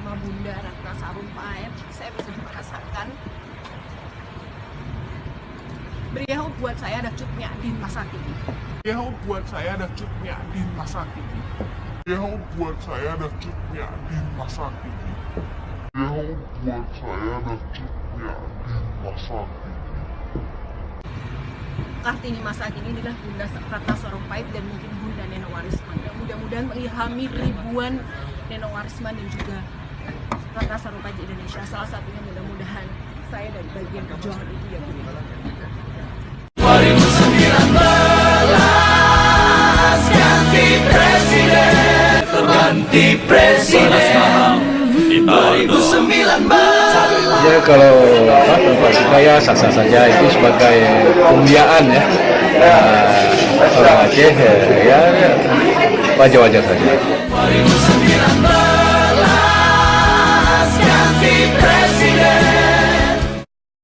nama Bunda RATNA SARUMPAET, saya bisa merasakan beliau buat saya ada Cut Nyak Dhien masa kini. Beliau buat saya ada Cut Nyak Dhien masa kini. Beliau buat saya ada Cut Nyak Dhien masa kini. Beliau buat saya ada Cut Nyak Dhien masa kini. Kartini masa kini adalah Bunda RATNA SARUMPAET dan mungkin Bunda NENO WARISMAN. Dan mudah-mudahan mengilhami ribuan NENO WARISMAN dan juga RATNA SARUMPAET di Indonesia. Salah satunya mudah-mudahan saya dari bagian perjuangan itu ya Bu. 2019 ganti presiden 2019. Ya kalau tempat kita ya sah-sah saja, itu sebagai kemuliaan ya orang Aceh ya wajar-wajar saja. 2019